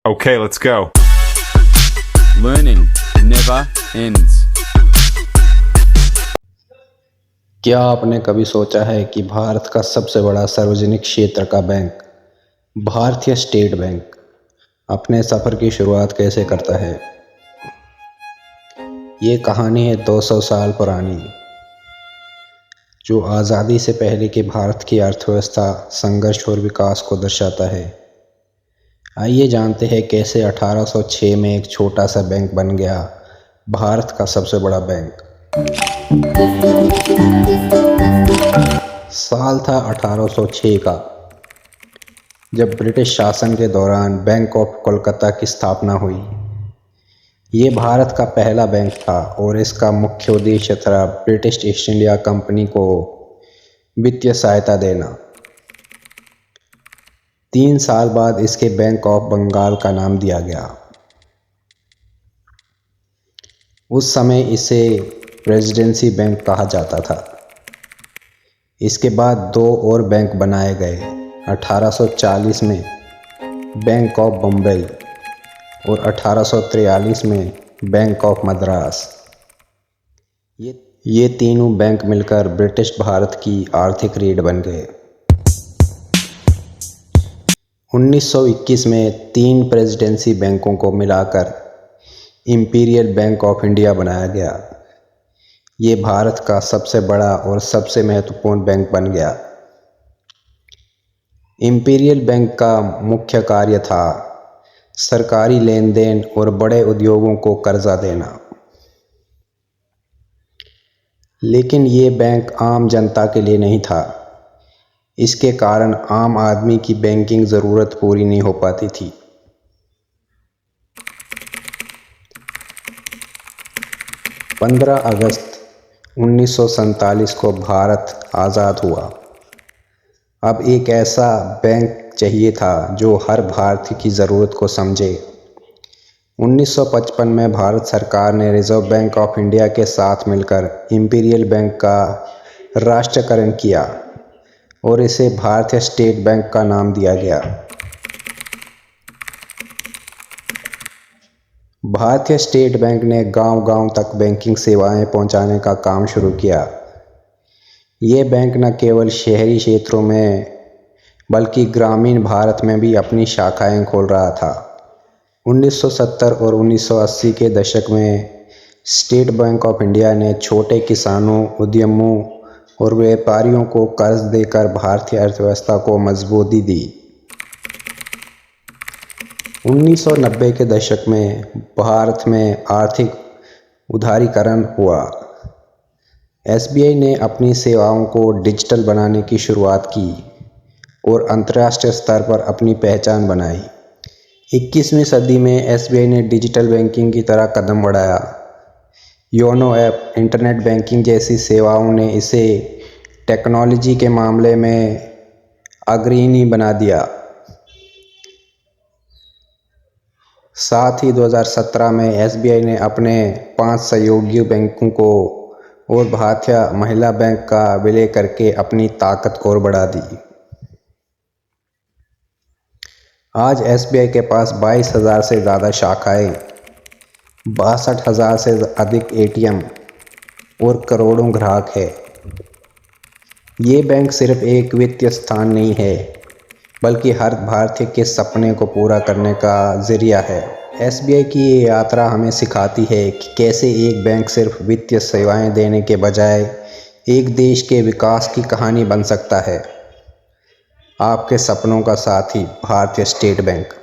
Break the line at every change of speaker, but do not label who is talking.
Okay, let's go.
Learning never ends.
क्या आपने कभी सोचा है कि भारत का सबसे बड़ा सार्वजनिक क्षेत्र का बैंक भारतीय स्टेट बैंक अपने सफ़र की शुरुआत कैसे करता है? ये कहानी है 200 साल पुरानी, जो आज़ादी से पहले के भारत की अर्थव्यवस्था, संघर्ष और विकास को दर्शाता है। आइए जानते हैं कैसे 1806 में एक छोटा सा बैंक बन गया भारत का सबसे बड़ा बैंक। साल था 1806 का, जब ब्रिटिश शासन के दौरान बैंक ऑफ कोलकाता की स्थापना हुई। ये भारत का पहला बैंक था और इसका मुख्य उद्देश्य था ब्रिटिश ईस्ट इंडिया कंपनी को वित्तीय सहायता देना। 3 साल बाद इसके बैंक ऑफ बंगाल का नाम दिया गया। उस समय इसे प्रेसिडेंसी बैंक कहा जाता था। इसके बाद 2 और बैंक बनाए गए, 1840 में बैंक ऑफ बम्बई और 1843 में बैंक ऑफ मद्रास। ये तीनों बैंक मिलकर ब्रिटिश भारत की आर्थिक रीढ़ बन गए। 1921 में 3 प्रेसिडेंसी बैंकों को मिलाकर इंपीरियल बैंक ऑफ इंडिया बनाया गया। ये भारत का सबसे बड़ा और सबसे महत्वपूर्ण बैंक बन गया। इंपीरियल बैंक का मुख्य कार्य था सरकारी लेन देन और बड़े उद्योगों को कर्जा देना। लेकिन ये बैंक आम जनता के लिए नहीं था। इसके कारण आम आदमी की बैंकिंग ज़रूरत पूरी नहीं हो पाती थी। पंद्रह अगस्त 1947 को भारत आज़ाद हुआ। अब एक ऐसा बैंक चाहिए था जो हर भारतीय की ज़रूरत को समझे। 1955 में भारत सरकार ने रिज़र्व बैंक ऑफ इंडिया के साथ मिलकर इंपीरियल बैंक का राष्ट्रीयकरण किया और इसे भारतीय स्टेट बैंक का नाम दिया गया। भारतीय स्टेट बैंक ने गांव-गांव तक बैंकिंग सेवाएं पहुंचाने का काम शुरू किया। ये बैंक न केवल शहरी क्षेत्रों में बल्कि ग्रामीण भारत में भी अपनी शाखाएं खोल रहा था। 1970 और 1980 के दशक में स्टेट बैंक ऑफ इंडिया ने छोटे किसानों, उद्यमों और व्यापारियों को कर्ज देकर भारतीय अर्थव्यवस्था को मजबूती दी। 1990 के दशक में भारत में आर्थिक उदारीकरण हुआ। SBI ने अपनी सेवाओं को डिजिटल बनाने की शुरुआत की और अंतर्राष्ट्रीय स्तर पर अपनी पहचान बनाई। 21वीं सदी में SBI ने डिजिटल बैंकिंग की तरह कदम बढ़ाया। योनो ऐप, इंटरनेट बैंकिंग जैसी सेवाओं ने इसे टेक्नोलॉजी के मामले में अग्रणी बना दिया। साथ ही 2017 में SBI ने अपने 5 सहयोगी बैंकों को और भारतीय महिला बैंक का विलय करके अपनी ताकत और बढ़ा दी। आज SBI के पास 22,000 से ज़्यादा शाखाएं, 62,000 से अधिक ATM और करोड़ों ग्राहक है। ये बैंक सिर्फ एक वित्तीय स्थान नहीं है, बल्कि हर भारतीय के सपने को पूरा करने का जरिया है। SBI की ये यात्रा हमें सिखाती है कि कैसे एक बैंक सिर्फ वित्तीय सेवाएं देने के बजाय एक देश के विकास की कहानी बन सकता है। आपके सपनों का साथी भारतीय स्टेट बैंक।